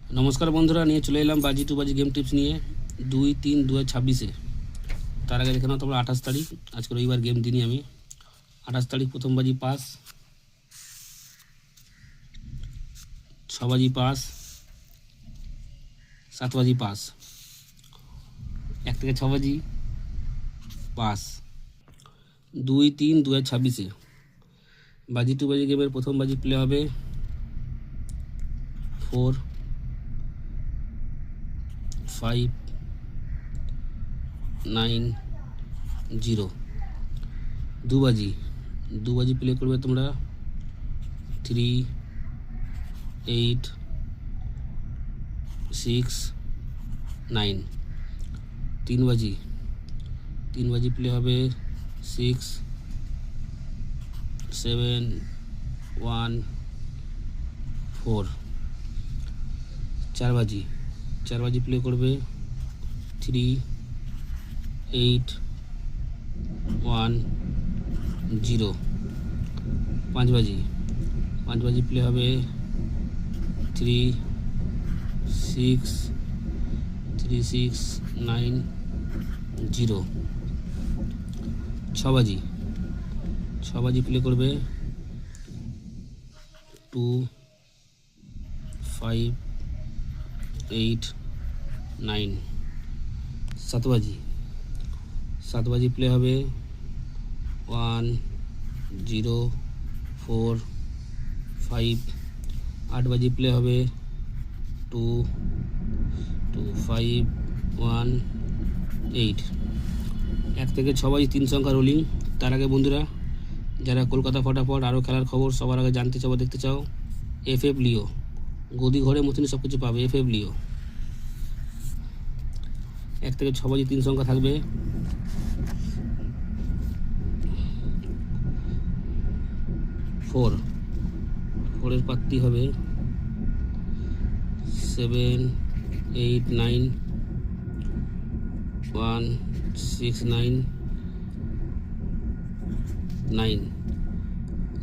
নমস্কার বন্ধুরা, নিয়ে চলে এলাম বাজি টু বাজি গেম টিপস নিয়ে 2-3-2026-এ। তার আগে দেখে নাও তোমরা 28 তারিখ, আজকে রবিবার গেম দিনই আমি। 28 তারিখ প্রথম বাজি পাস, 6 বাজি পাস, 7 বাজি পাস, 1 থেকে 6 বাজি পাস। 2-3-2026-এ বাজি টু বাজি গেমের প্রথম বাজি প্লে হবে 4-5-9-0। দু বাজি প্লে করবে তোমরা 3-8-6-9। তিন বাজি প্লে হবে 6-7-1-4। চার বাজি প্লে করবে 3-8-1-0। পাঁচ বাজি প্লে হবে 3-6-9-0। ছ বাজি প্লে করবে 2-5-8-9। সাত বাজি প্লে হবে 1-0-4-5। 8 বাজি প্লে হবে 2-5-1-8। 1 থেকে 6 বাজি 3 সংখ্যা রোলিং। তার আগে বন্ধুরা, যারা কলকাতা ফটাফট আরও খেলার খবর সবার আগে জানতে চাও, দেখতে চাও, FF লিও, গদি ঘরের মতনই সব কিছু পাবে। FF লিও 1 থেকে 6 বাজি 3 সংখ্যা থাকবে। ফোরের পাত্তি হবে 7-8-9, 1-6-9, 9।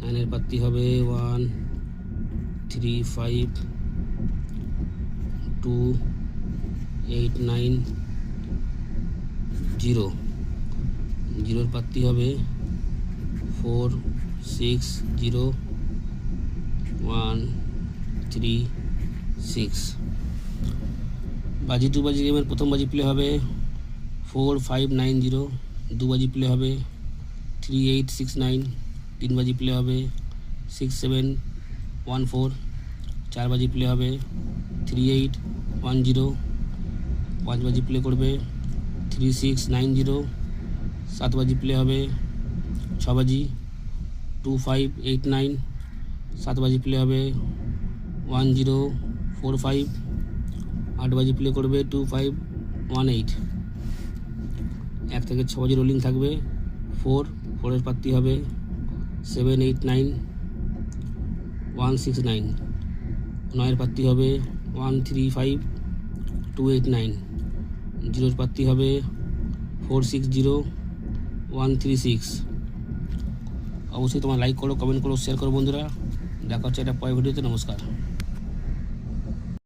9-এর পাত্তি হবে 1-3-5-2-8-9, 0। 0-এর পাত্তি হবে 4-6-0-1-3-6। বাজি টু বাজি গেমের প্রথম বাজি প্লে হবে 4-5-9-0। দু বাজি প্লে হবে 3-8-6-9। 3 বাজি প্লে হবে 6-7-1-4। 4 বাজি প্লে হবে 3-8-1-0। 5 বাজি প্লে করবে 3-6-9-0। 7 বাজি প্লে হবে 6 বাজি 2-5-8-9। 7 বাজি প্লে হবে 1-0-4-5। 8 বাজি প্লে করবে 2-5-1-8। 1 থেকে 6 বাজি রোলিং থাকবে। ফোরের পাত্তি হবে 7-8-9, 1-6-9। 9-এর পাত্তি হবে 1-3-5-2-8-9। 0-এর পাত্তি হবে 4-6-0-1-3-6। অবশ্যই তোমরা লাইক করো, কমেন্ট করো, শেয়ার করো বন্ধুরা। দেখা হচ্ছে এটা পরের ভিডিওতে। নমস্কার।